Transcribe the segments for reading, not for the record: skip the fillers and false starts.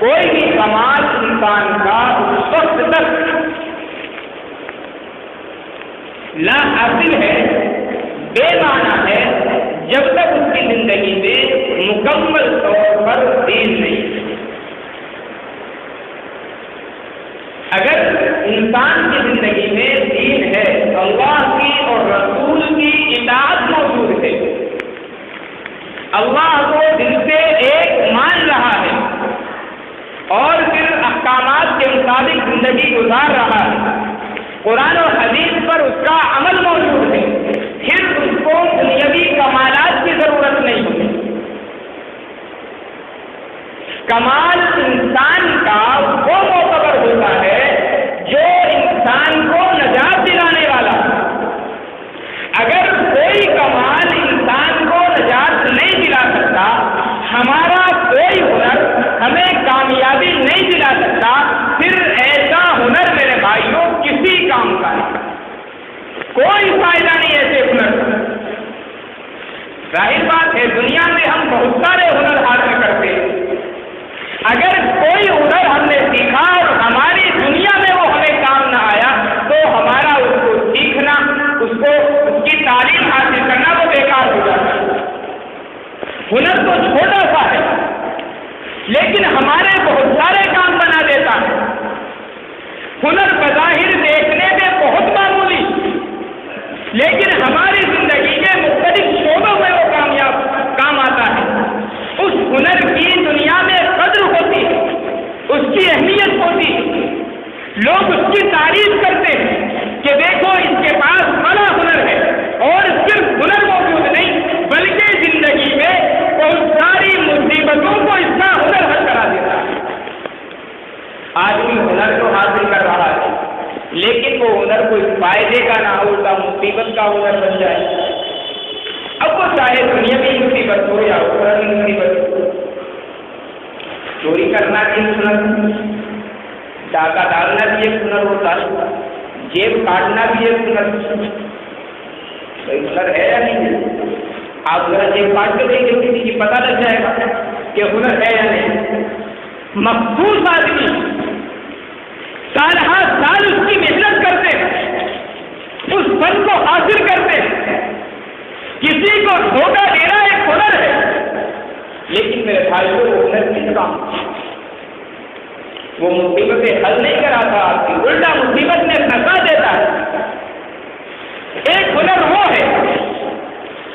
کوئی بھی کمال انسان کا اس وقت تک لا حاصل ہے، بے معنی ہے، جب تک اس کی زندگی میں مکمل طور پر دین نہیں۔ اگر انسان کی زندگی میں دین ہے، اللہ کی اور رسول کی اطاعت موجود ہے، اللہ کو دل سے ایک مان رہا ہے اور پھر احکامات کے مطابق زندگی گزار رہا ہے، قرآن اور حدیث پر اس کا عمل موجود ہے، پھر اس کو دنیاوی کمالات کی ضرورت نہیں ہوتی۔ کمال انسان کا وہ معتبر ہوتا ہے جو انسان کو نجات دلانے والا۔ اگر کوئی کمال انسان کو نجات نہیں دلا سکتا، ہمارا کوئی ہنر ہمیں کامیابی نہیں دلا سکتا، پھر ایسا ہنر میرے بھائیوں کسی کام کا نہیں، کوئی فائدہ نہیں ایسے ہنر کا۔ ظاہر بات ہے دنیا میں ہم بہت سارے ہنر حاصل کرتے ہیں، اگر کوئی ہنر ہم نے سیکھا اور ہماری دنیا میں وہ ہمیں کام نہ آیا تو ہمارا اس کو سیکھنا، اس کی تعلیم حاصل کرنا وہ بیکار ہو جاتا ہے۔ ہنر تو چھوٹا سا ہے لیکن ہمارے بہت سارے کام بنا دیتا ہے۔ ہنر بظاہر دیکھنے میں بہت معمولی لیکن ہماری زندگی کے مختلف شعبوں میں وہ کام آتا ہے۔ اس ہنر کی دنیا میں قدر ہوتی ہے، اس کی اہمیت ہوتی ہے، لوگ اس کی تعریف کرتے ہیں کہ دیکھو اس کے پاس بڑا ہنر ہے، اور صرف ہنر موجود نہیں بلکہ زندگی میں بہت ساری مصیبتوں کو اس کا ہنر حل کرا دیتا ہے۔ آدمی ہنر تو حاصل کر رہا ہے لیکن وہ ہنر کوئی فائدے کا نہ ہوتا، مصیبت کا ہنر بن جائے۔ اب وہ چاہے دنیا کی مصیبت ہو یا اخروی مصیبت ہو، چوری کرنا بھی ہنر، ڈاکہ ڈالنا بھی ایک ہنر ہوتا ہے، جیب کاٹنا بھی ایک ہنر۔ کوئی ہنر ہے یا نہیں؟ آپ ذرا جیب کاٹ کے دیکھیں، کسی کی پتہ لگ جائے گا کہ ہنر ہے یا نہیں۔ مخصوص آدمی سال ہر سال اس کی محنت کرتے ہیں، اس فن کو حاصل کرتے ہیں۔ کسی کو دھوکہ دینا ایک ہنر ہے لیکن میرے بھائیوں وہ ہنر کس کام؟ وہ مصیبتیں حل نہیں کراتا، آپ کی الٹا مصیبت میں پھنسا دیتا ہے۔ ایک ہنر وہ ہے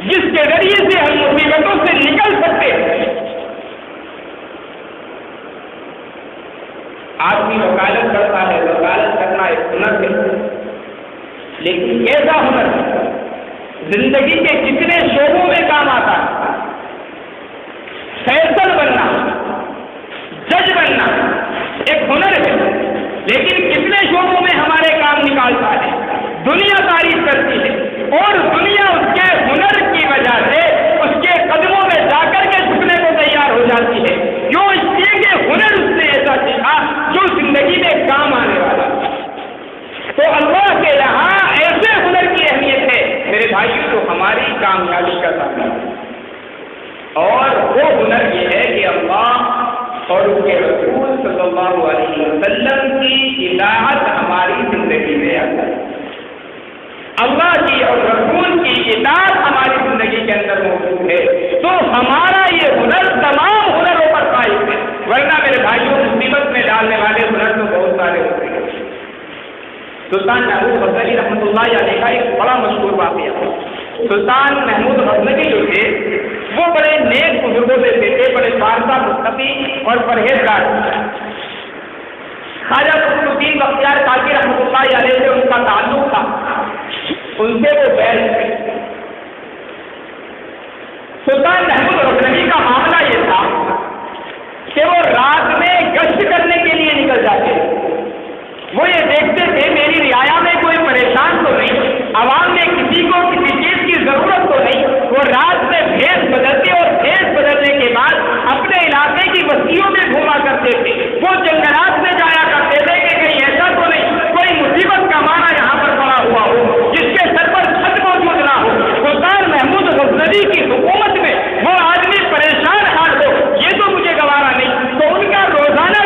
جس کے ذریعے سے ہم مصیبتوں سے نکل سکتے ہیں۔ آدمی وکالت کرتا ہے، وکالت کرنا ایک ہنر ہے لیکن ایسا ہنر زندگی کے کتنے شعبوں میں کام آتا ہے۔ فیصل بننا، جج بننا ایک ہنر ہے لیکن کتنے شعبوں میں ہمارے کام نکالتا ہے۔ دنیا تعریف کرتی ہے اور دنیا اس کے ہنر کی وجہ سے اس کے قدموں میں جا کر کے جھکنے کو تیار ہو جاتی ہے، جو اس لیے کہ ہنر اس نے ایسا سیکھا جو زندگی میں کام آنے والا۔ تو اللہ کے یہاں ایسے ہنر کی اہمیت ہے میرے بھائیوں تو ہماری کامیابی کا سبب ہے، اور وہ ہنر یہ ہے کہ اللہ اور اس کے رسول صلی اللہ علیہ وسلم کی اطاعت ہماری زندگی میں آتا ہے۔ اللہ کی اور رسول کی اطاعت ہماری زندگی کے اندر موجود ہے تو ہمارا یہ ہنر تمام ہنروں پر قائم ہے، ورنہ میرے بھائیوں مصیبت میں ڈالنے والے ہنر تو بہت سارے ہوتے ہیں۔ سلطان محمود غزنوی رحمۃ اللہ علیہ کا ایک بڑا مشہور واقعہ۔ سلطان محمود غزنوی جو تھے وہ بڑے نیک بزرگوں سے تھے، بڑے فارسہ متقی اور پرہیزگار۔ خواجہ قطب الدین بختیار کاکی رحمۃ اللہ علیہ سے ان کا تعلق تھا، ان سے وہ بیعت تھے۔ سلطان محمود غزنوی کا معاملہ یہ تھا کہ وہ رات میں گشت کرنے کے لیے نکل جاتے تھے۔ وہ یہ دیکھتے تھے میری رعایا میں کوئی پریشان تو نہیں، عوام میں کسی کو کسی چیز کی ضرورت تو نہیں۔ وہ رات میں بھیس بدلتے اور بھیس بدلنے کے بعد اپنے علاقے کی بستیوں میں گھوما کرتے تھے، وہ جنگلات میں جایا کرتے تھے کہ کہیں ایسا تو نہیں کوئی مصیبت کا مارا یہاں پر پڑا ہوا ہو جس کے سر پر چھت موجود نہ ہو۔ سلطان محمود غزنوی کی حکومت میں وہ آدمی پریشان حال ہو یہ تو مجھے گوارا نہیں، تو ان کا روزانہ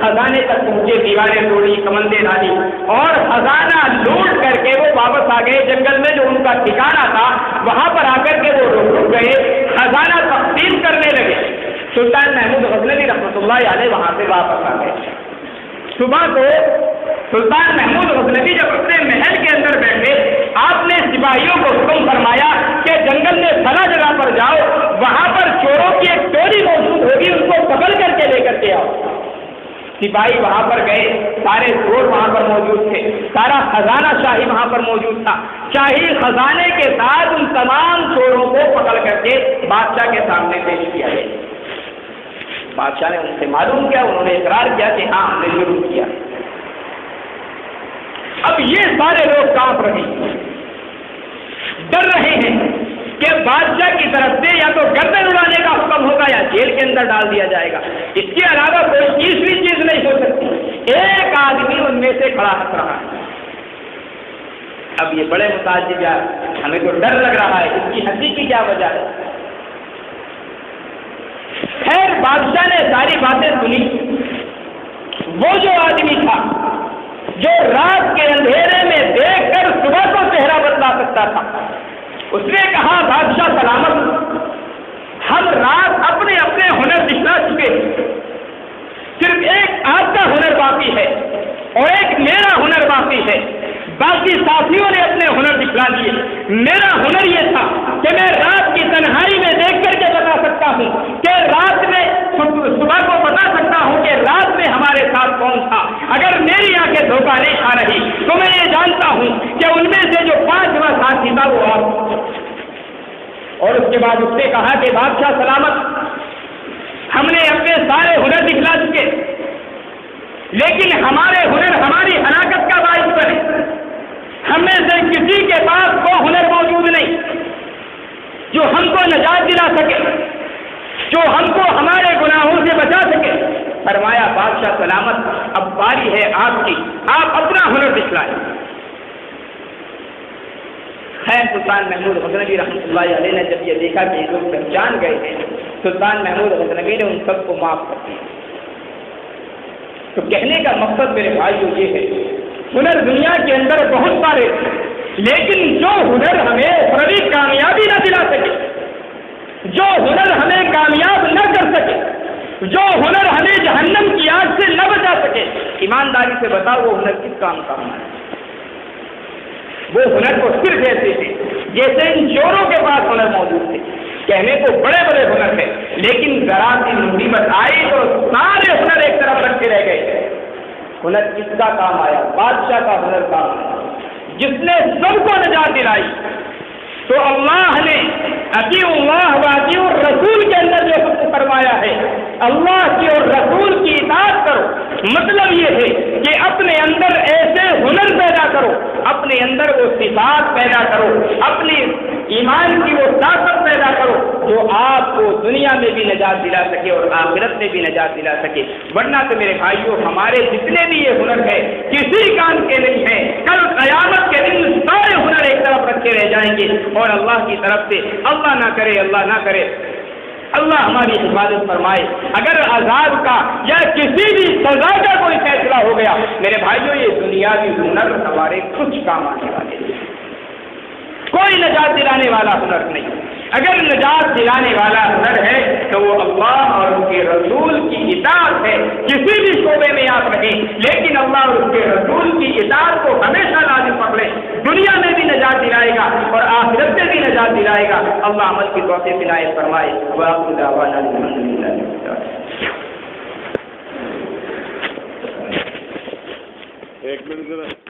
خزانے تک پہنچے، دیواریں توڑی، کمندیں ڈالی اور خزانہ لوٹ کر کے وہ واپس آ گئے جنگل میں جو ان کا ٹھکانا تھا، وہاں پر آ کر کے وہ رک گئے، خزانہ تقسیم کرنے لگے۔ سلطان محمود غزنوی رحمۃ اللہ علیہ وہاں سے واپس آ گئے۔ صبح کو سلطان محمود غزنوی جب اپنے محل کے اندر بیٹھے، آپ نے سپاہیوں کو حکم فرمایا کہ جنگل میں فلاں جگہ پر جاؤ، وہاں پر چوروں کی ایک ٹولی موجود ہوگی، ان کو پکڑ کر کے لے کر کے آؤ۔ سپاہی وہاں پر گئے، سارے چور وہاں پر موجود تھے، سارا خزانہ شاہی وہاں پر موجود تھا۔ شاہی خزانے کے ساتھ ان تمام چوروں کو پکڑ کر کے بادشاہ کے سامنے پیش کیا گیا۔ بادشاہ نے ان سے معلوم کیا، انہوں نے اقرار کیا کہ ہاں ہم نے ضرور کیا۔ اب یہ سارے لوگ کانپ رہے ہیں، ڈر رہے ہیں کہ بادشاہ کی طرف سے یا تو گردن اڑانے کا حکم ہوگا یا جیل کے اندر ڈال دیا جائے گا، اس کے علاوہ کوئی تیسری چیز نہیں ہو سکتی۔ ایک آدمی ان میں سے کھڑا ہنس رہا ہے۔ اب یہ بڑے متعجب، ہمیں تو ڈر لگ رہا ہے، اس کی ہنسی کی کیا وجہ ہے؟ خیر بادشاہ نے ساری باتیں سنی۔ وہ جو آدمی تھا جو رات کے اندھیرے میں دیکھ کر صبح کو چہرہ بتلا سکتا تھا، اس نے کہا بادشاہ سلامت، ہم رات اپنے اپنے ہنر دکھلا چکے، صرف ایک آپ کا ہنر باقی ہے اور ایک میرا ہنر باقی ہے۔ باقی ساتھیوں نے اپنے ہنر دکھلا دیے، میرا ہنر یہ تھا کہ میں رات کی تنہائی میں دیکھ کر کے بتا سکتا ہوں کہ رات میں صبح کو بتا سکتا ہوں کہ رات میں ہمارے ساتھ کون تھا۔ اگر میری آنکھیں دھوکہ نہیں کھا رہی تو میں یہ جانتا ہوں کہ ان میں سے جو 5واں ساتھی تھا وہ آپ۔ اور اس کے بعد اس نے کہا کہ بادشاہ سلامت، ہم نے اپنے سارے ہنر دکھلا چکے، لیکن ہمارے ہنر ہماری ہلاکت کا باعث بنے۔ ہم میں سے کسی کے پاس وہ ہنر موجود نہیں جو ہم کو نجات دلا سکے، جو ہم کو ہمارے گناہوں سے بچا سکے۔ فرمایا بادشاہ سلامت، اب باری ہے آپ کی، آپ اپنا ہنر دکھلائیں۔ خیر سلطان محمود غزنوی رحمۃ اللہ علیہ نے جب یہ دیکھا کہ یہ لوگ پہچان گئے ہیں، سلطان محمود غزنوی نے ان سب کو معاف کر دیا۔ تو کہنے کا مقصد میرے بھائیو یہ ہے، ہنر دنیا کے اندر بہت سارے ہیں، لیکن جو ہنر ہمیں اخروی کامیابی نہ دلا سکے، جو ہنر ہمیں کامیاب نہ کر سکے، جو ہنر ہمیں جہنم کی آگ سے نہ بچا سکے، ایمانداری سے بتاؤ وہ ہنر کس کام کا ہونا ہے؟ وہ ہنر کو صرف ایسے تھے جیسے ان چوروں کے پاس ہنر موجود تھے، کہنے کو بڑے بڑے ہنر تھے، لیکن ذرا سی مصیبت آئی تو سارے ہنر ایک طرف رکھے رہ گئے۔ ہنر کس کا کام آیا؟ بادشاہ کا ہنر کام آیا، جس نے سب کو نجات دلائی۔ تو اللہ نے اطیعوا اللہ واطیعوا الرسول کے اندر جو حکم فرمایا ہے، اللہ کی اور رسول کی اطاعت کرو، مطلب یہ ہے کہ اپنے اندر ایسے ہنر پیدا کرو، اپنے اندر وہ صفات پیدا کرو، اپنی ایمان کی وہ طاقت پیدا کرو جو آپ کو دنیا میں بھی نجات دلا سکے اور آخرت میں بھی نجات دلا سکے۔ ورنہ تو میرے بھائیوں ہمارے جتنے بھی یہ ہنر ہے کسی کام کے نہیں ہیں، کل قیامت کے دن سارے ہنر ایک طرف رکھے رہ جائیں گے اور اللہ کی طرف سے اللہ نہ کرے اللہ ہماری حفاظت فرمائے، اگر عذاب کا یا کسی بھی سزا کا کوئی فیصلہ ہو گیا، میرے بھائیوں یہ دنیاوی ہنر ہمارے کچھ کام آنے والے ہیں، کوئی نجات دلانے والا ہنر نہیں۔ اگر نجات دلانے والا ہنر ہے تو وہ اللہ اور اس کے رسول کی اطاعت ہے۔ کسی بھی شعبے میں آپ رہیں، لیکن اللہ اور اس کے رسول کی اطاعت کو ہمیشہ لازم پکڑیں، دنیا میں بھی نجات دلائے گا اور آخرت میں بھی نجات دلائے گا۔ اللہ عمل کی توفیق عنایت فرمائے۔ وآخر دعوانا الحمدللہ۔ ایک منٹ ذرا